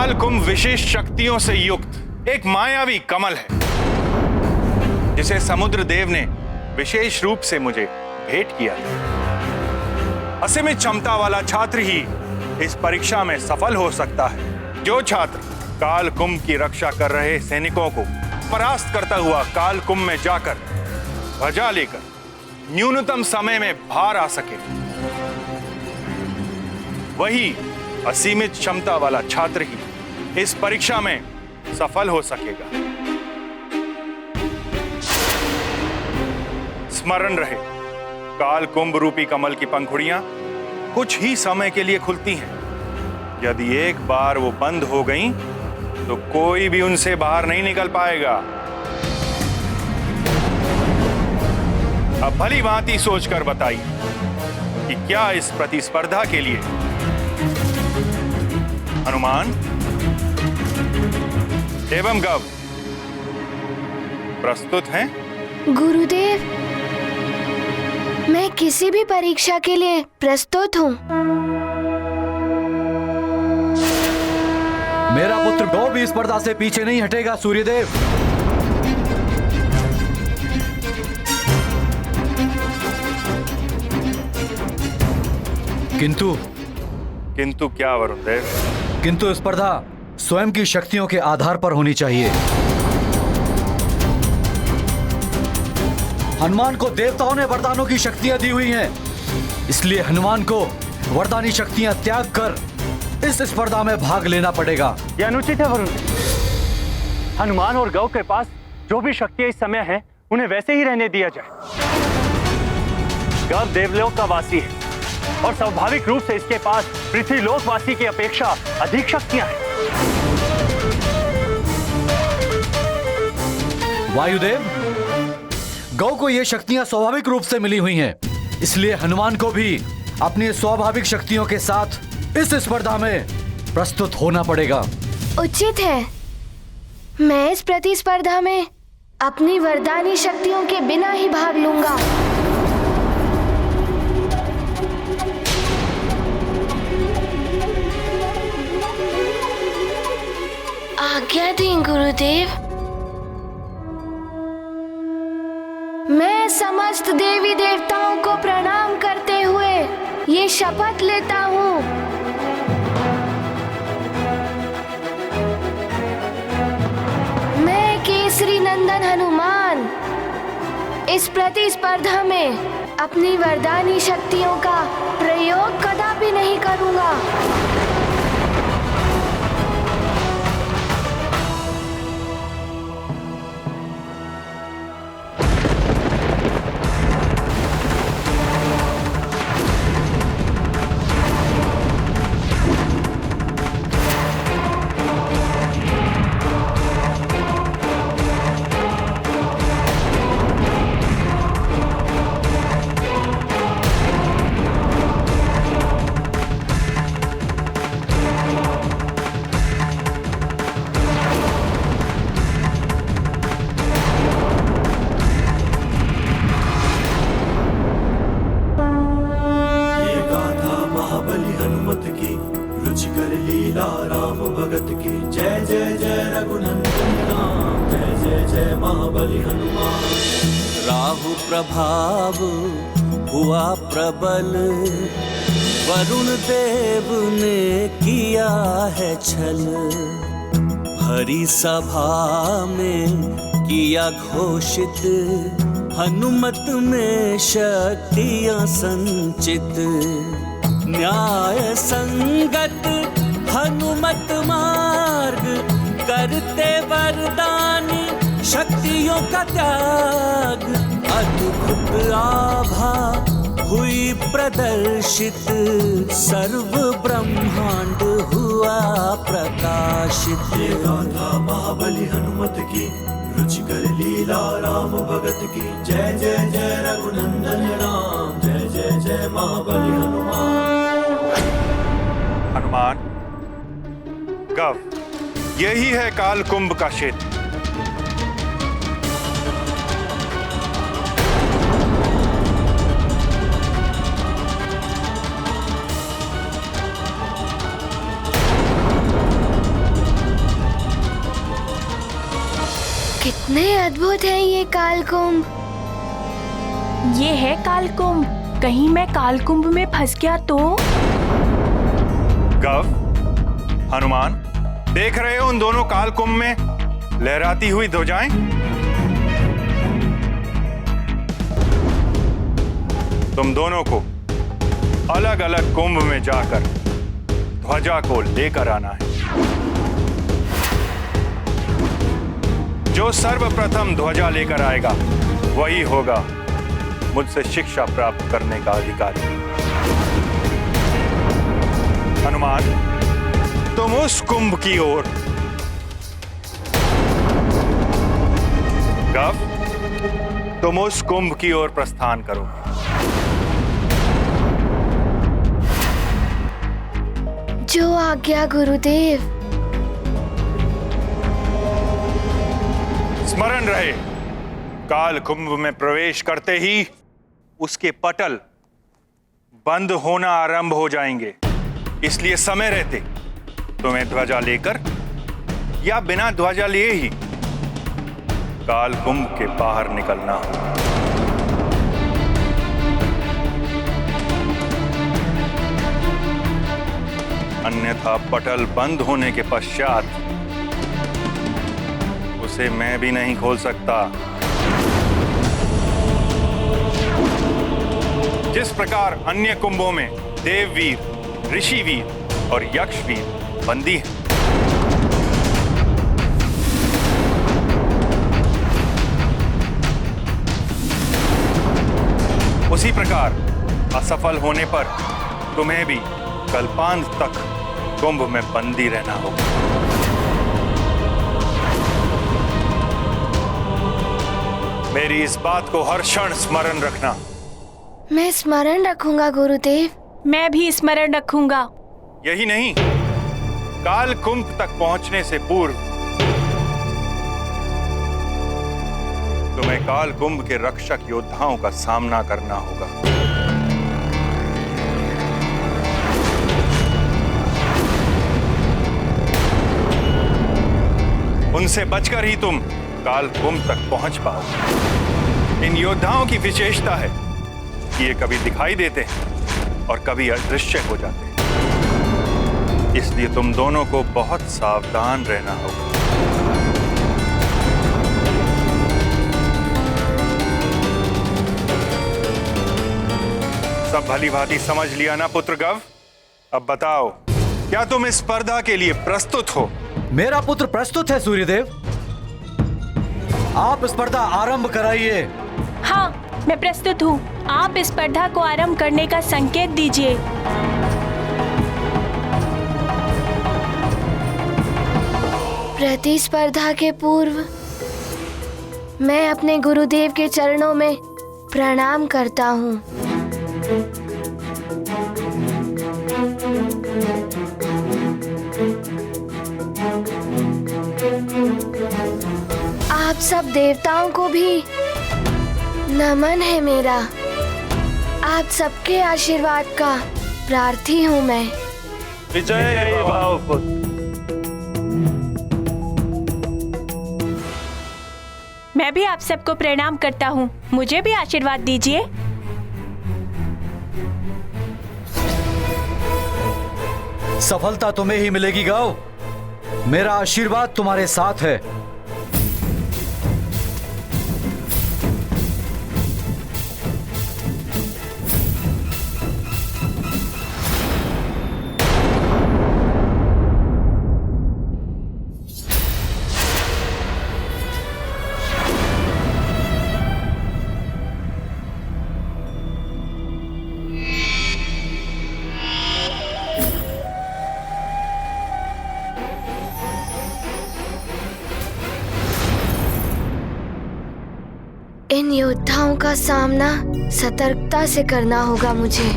काल कुंभ विशेष शक्तियों से युक्त एक मायावी कमल है जिसे समुद्र देव ने विशेष रूप से मुझे भेंट किया था। असीमित क्षमता वाला छात्र ही इस परीक्षा में सफल हो सकता है। जो छात्र काल कुंभ की रक्षा कर रहे सैनिकों को परास्त करता हुआ काल कुंभ में जाकर ध्वजा लेकर न्यूनतम समय में बाहर आ सके, वही असीमित क्षमता वाला छात्र ही इस परीक्षा में सफल हो सकेगा। स्मरण रहे, काल कुंभ रूपी कमल की पंखुड़ियां कुछ ही समय के लिए खुलती हैं। यदि एक बार वो बंद हो गईं, तो कोई भी उनसे बाहर नहीं निकल पाएगा। अब भली भांति सोचकर बताइए कि क्या इस प्रतिस्पर्धा के लिए हनुमान एवं गव प्रस्तुत हैं? गुरुदेव, मैं किसी भी परीक्षा के लिए प्रस्तुत हूँ। मेरा पुत्र गौ भी स्पर्धा से पीछे नहीं हटेगा सूर्यदेव। किंतु क्या वरुण देव? किंतु स्पर्धा स्वयं की शक्तियों के आधार पर होनी चाहिए। हनुमान को देवताओं ने वरदानों की शक्तियां दी हुई हैं, इसलिए हनुमान को वरदानी शक्तियां त्याग कर इस स्पर्धा में भाग लेना पड़ेगा। यह अनुचित है वरुण। हनुमान और गौ के पास जो भी शक्तियां इस समय हैं, उन्हें वैसे ही रहने दिया जाए। गौ देवलोक का वासी है और स्वाभाविक रूप से इसके पास पृथ्वीलोक वासी की अपेक्षा अधिक शक्तियां हैं। वायुदेव, गौ को ये शक्तियां स्वाभाविक रूप से मिली हुई हैं, इसलिए हनुमान को भी अपनी स्वाभाविक शक्तियों के साथ इस स्पर्धा में प्रस्तुत होना पड़ेगा। उचित है। मैं इस प्रतिस्पर्धा में अपनी वरदानी शक्तियों के बिना ही भाग लूंगा। आज्ञा दें गुरुदेव। मैं समस्त देवी देवताओं को प्रणाम करते हुए ये शपथ लेता हूँ, मैं केसरी नंदन हनुमान इस प्रतिस्पर्धा में अपनी वरदानी शक्तियों का प्रयोग कदापि नहीं करूँगा। राहु प्रभाव हुआ प्रबल, वरुण देव ने किया है छल। हरि सभा में किया घोषित, हनुमत में शक्तियां संचित। न्याय संगत हनुमत मार्ग, करते वरदानी शक्तियों का त्याग। अद्भुत आभा हुई प्रदर्शित, सर्व ब्रह्मांड हुआ प्रकाशित। ये गाथा महाबली हनुमत की, रुचिकर लीला राम भगत की। जय जय जय रघुनंदन राम, जय जय जय महाबली हनुमान। हनुमान, गव, यही है काल कुंभ का क्षेत्र। कितने अद्भुत है ये कालकुंभ। ये है कालकुंभ। कहीं मैं कालकुंभ में फंस गया तो? गव, हनुमान, देख रहे हो उन दोनों कालकुंभ में लहराती हुई ध्वजाएं? तुम दोनों को अलग अलग कुंभ में जाकर ध्वजा को लेकर आना है। जो सर्वप्रथम ध्वजा लेकर आएगा वही होगा मुझसे शिक्षा प्राप्त करने का अधिकारी। हनुमान, तुम उस कुंभ की ओर, गव, तुम उस कुंभ की ओर प्रस्थान करो। जो आज्ञा गुरुदेव। स्मरण रहे, काल कुंभ में प्रवेश करते ही उसके पटल बंद होना आरंभ हो जाएंगे। इसलिए समय रहते तुम्हें ध्वजा लेकर या बिना ध्वजा लिए ही काल कुंभ के बाहर निकलना हो। अन्यथा पटल बंद होने के पश्चात उसे मैं भी नहीं खोल सकता। जिस प्रकार अन्य कुंभों में देववीर, ऋषिवीर और यक्षवीर बंदी हैं, उसी प्रकार असफल होने पर तुम्हें भी कल्पांत तक कुंभ में बंदी रहना होगा। मेरी इस बात को हर क्षण स्मरण रखना। मैं स्मरण रखूंगा गुरुदेव। मैं भी स्मरण रखूंगा। यही नहीं, काल कुंभ तक पहुंचने से पूर्व तुम्हें काल कुंभ के रक्षक योद्धाओं का सामना करना होगा। उनसे बचकर ही तुम काल कुंभ तक पहुंच पाओ। इन योद्धाओं की विशेषता है कि ये कभी दिखाई देते हैं और कभी अदृश्य हो जाते हैं। इसलिए तुम दोनों को बहुत सावधान रहना होगा। सब भली भांति समझ लिया ना पुत्र गव? अब बताओ, क्या तुम इस स्पर्धा के लिए प्रस्तुत हो? मेरा पुत्र प्रस्तुत है सूर्यदेव। आप स्पर्धा आरंभ कराइए। हाँ, मैं प्रस्तुत हूँ। आप इस स्पर्धा को आरंभ करने का संकेत दीजिए। प्रतिस्पर्धा के पूर्व मैं अपने गुरुदेव के चरणों में प्रणाम करता हूँ। आप सब देवताओं को भी नमन है मेरा। आप सबके आशीर्वाद का प्रार्थी हूँ मैं। विजय भाव पुत्र। मैं भी आप सबको प्रणाम करता हूँ। मुझे भी आशीर्वाद दीजिए। सफलता तुम्हें ही मिलेगी गाओ। मेरा आशीर्वाद तुम्हारे साथ है। इन योद्धाओं का सामना सतर्कता से करना होगा मुझे।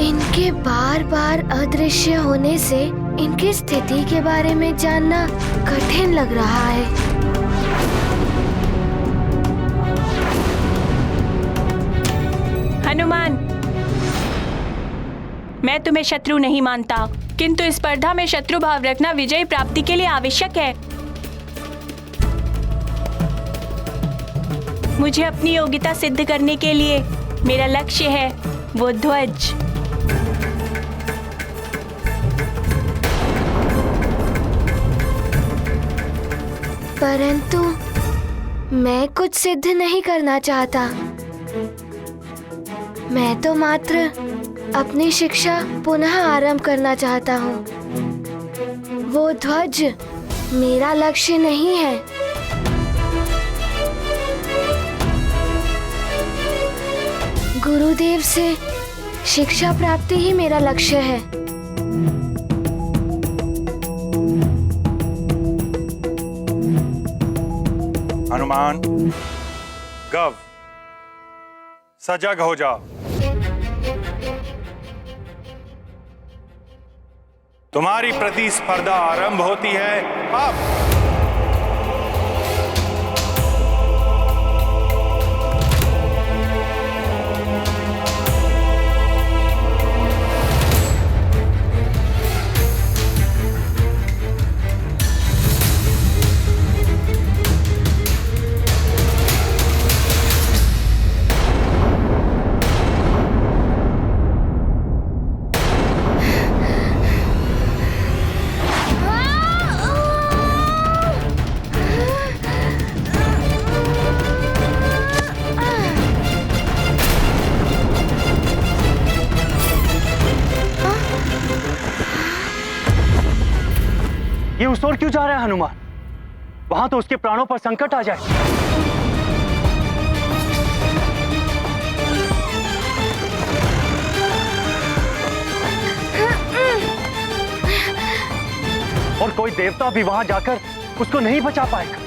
इनके बार बार अदृश्य होने से इनकी स्थिति के बारे में जानना कठिन लग रहा है। हनुमान, मैं तुम्हें शत्रु नहीं मानता, किंतु इस स्पर्धा में शत्रु भाव रखना विजय प्राप्ति के लिए आवश्यक है। मुझे अपनी योग्यता सिद्ध करने के लिए मेरा लक्ष्य है वो ध्वज। परंतु मैं कुछ सिद्ध नहीं करना चाहता। मैं तो मात्र अपनी शिक्षा पुनः आरंभ करना चाहता हूँ। वो ध्वज मेरा लक्ष्य नहीं है। गुरुदेव से शिक्षा प्राप्ति ही मेरा लक्ष्य है। हनुमान, गव, सजग हो जाओ। तुम्हारी प्रतिस्पर्धा आरंभ होती है अब। ये उस ओर क्यों जा रहा है हनुमान? वहां तो उसके प्राणों पर संकट आ जाए। और कोई देवता भी वहां जाकर उसको नहीं बचा पाएगा।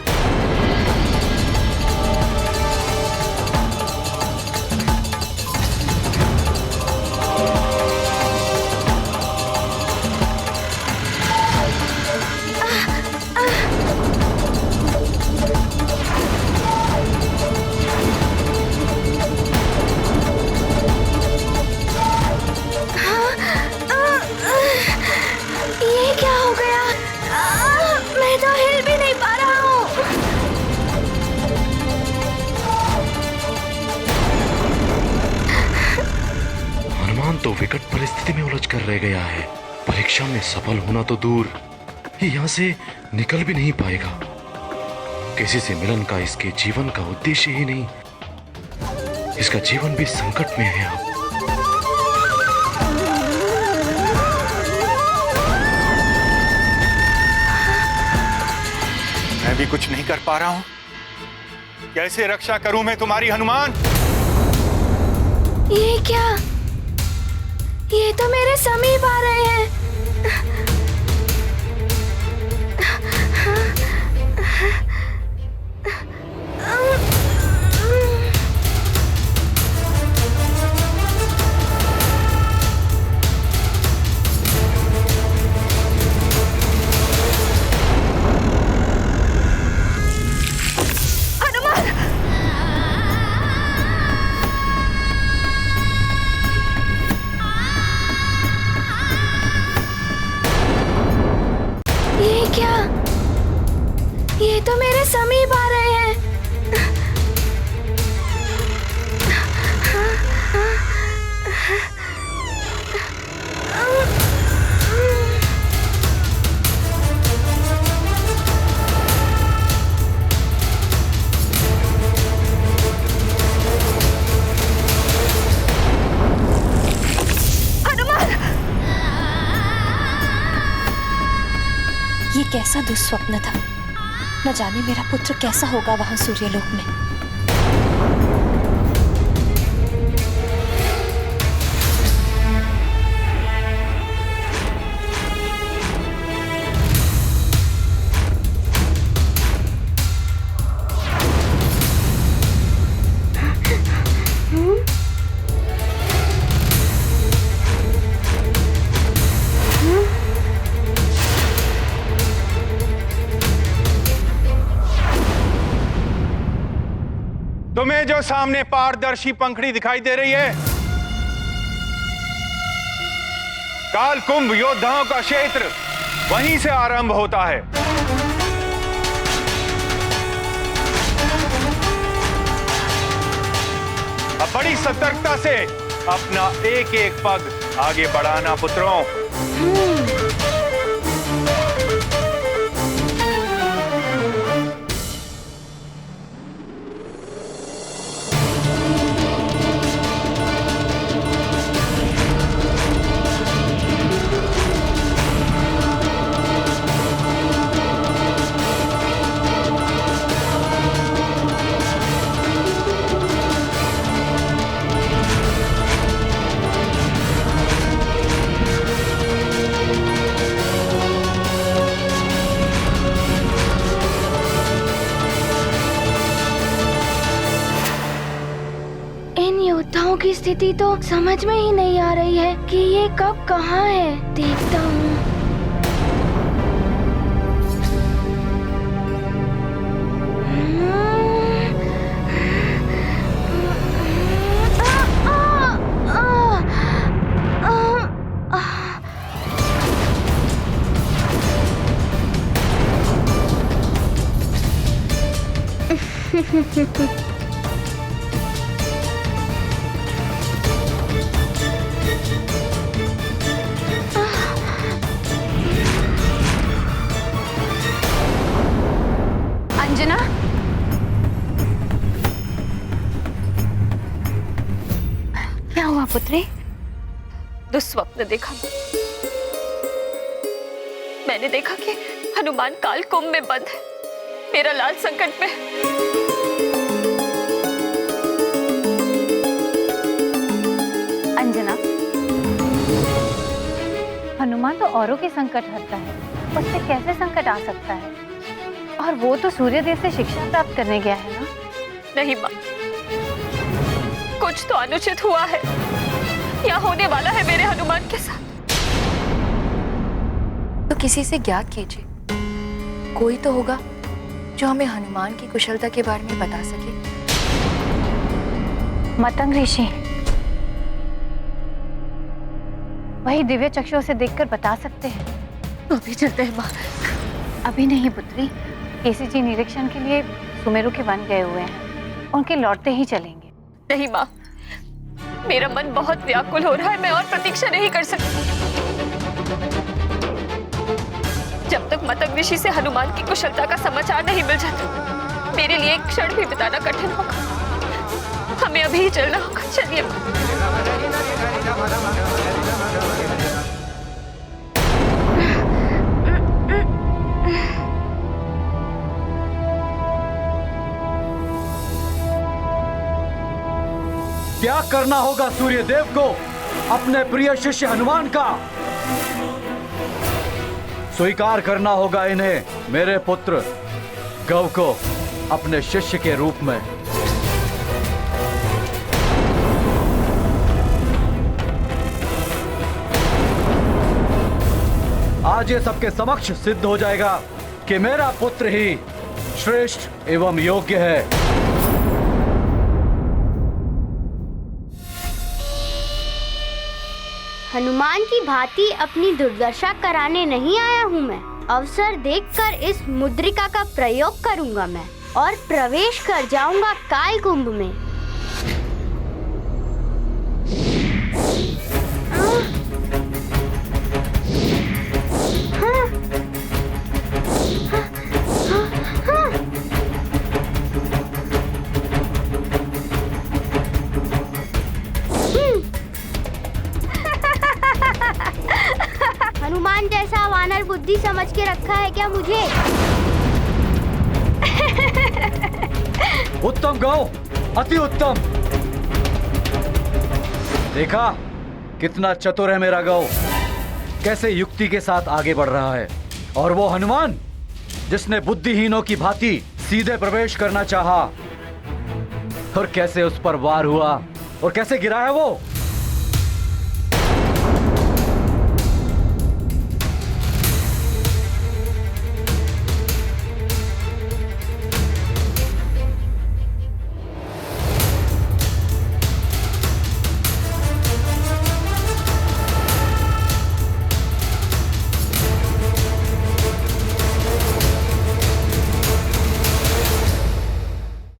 ये क्या हो गया? मैं तो हिल भी नहीं पा रहा हूँ। हनुमान तो विकट परिस्थिति में उलझ कर रह गया है। परीक्षा में सफल होना तो दूर, ये यहाँ से निकल भी नहीं पाएगा। किसी से मिलन का इसके जीवन का उद्देश्य ही नहीं। इसका जीवन भी संकट में है अब। मैं भी कुछ नहीं कर पा रहा हूं। कैसे रक्षा करूं मैं तुम्हारी, हनुमान? ये क्या? ये तो मेरे समीप आ रहे हैं। ये क्या? ये तो मेरे समीप आ रहे हैं। ये कैसा दुस्वप्न था। न जाने मेरा पुत्र कैसा होगा वहां सूर्यलोक में। तुम्हें जो सामने पारदर्शी पंखड़ी दिखाई दे रही है, काल कुंभ योद्धाओं का क्षेत्र वहीं से आरंभ होता है। अब बड़ी सतर्कता से अपना एक एक पग आगे बढ़ाना पुत्रों। योद्धाओं की स्थिति तो समझ में ही नहीं आ रही है कि ये कब कहाँ है। देखता हूँ। अंजना, क्या हुआ पुत्री? दुस्वप्न देखा। मैंने देखा कि हनुमान काल कुंभ में बंद है, मेरा लाल संकट में है। अंजना, हनुमान तो औरों के संकट हरता है, उस पे कैसे संकट आ सकता है? और वो तो सूर्यदेव से शिक्षा प्राप्त करने गया है ना? नहीं माँ, कुछ तो अनुचित हुआ है या होने वाला है मेरे हनुमान के साथ। तो किसी से ज्ञात कीजिए, कोई तो होगा जो हमें हनुमान की कुशलता के बारे में बता सके। मतंग ऋषि, वही दिव्य चक्षुओं से देखकर बता सकते हैं। अभी चलते हैं माँ। अभी नहीं पुत्री, केसी जी निरीक्षण के लिए सुमेरु के वन गए हुए हैं, उनके लौटते ही चलेंगे। नहीं माँ, मेरा मन बहुत व्याकुल हो रहा है, मैं और प्रतीक्षा नहीं कर सकती। जब तक मतंग ऋषि से हनुमान की कुशलता का समाचार नहीं मिल जाता, मेरे लिए एक क्षण भी बिताना कठिन होगा। हमें अभी ही चलना होगा। चलिए क्या करना होगा सूर्यदेव को अपने प्रिय शिष्य हनुमान का? स्वीकार करना होगा इन्हें मेरे पुत्र गौ को अपने शिष्य के रूप में। आज ये सबके समक्ष सिद्ध हो जाएगा कि मेरा पुत्र ही श्रेष्ठ एवं योग्य है। हनुमान की भांति अपनी दुर्दशा कराने नहीं आया हूँ मैं। अवसर देखकर इस मुद्रिका का प्रयोग करूंगा मैं और प्रवेश कर जाऊंगा काल कुंभ में। हनुमान जैसा वानर बुद्धि समझ के रखा है क्या मुझे? उत्तम गौ, अति उत्तम। देखा कितना चतुर है मेरा गौ, कैसे युक्ति के साथ आगे बढ़ रहा है। और वो हनुमान जिसने बुद्धिहीनों की भांति सीधे प्रवेश करना चाहा, और कैसे उस पर वार हुआ और कैसे गिरा है वो।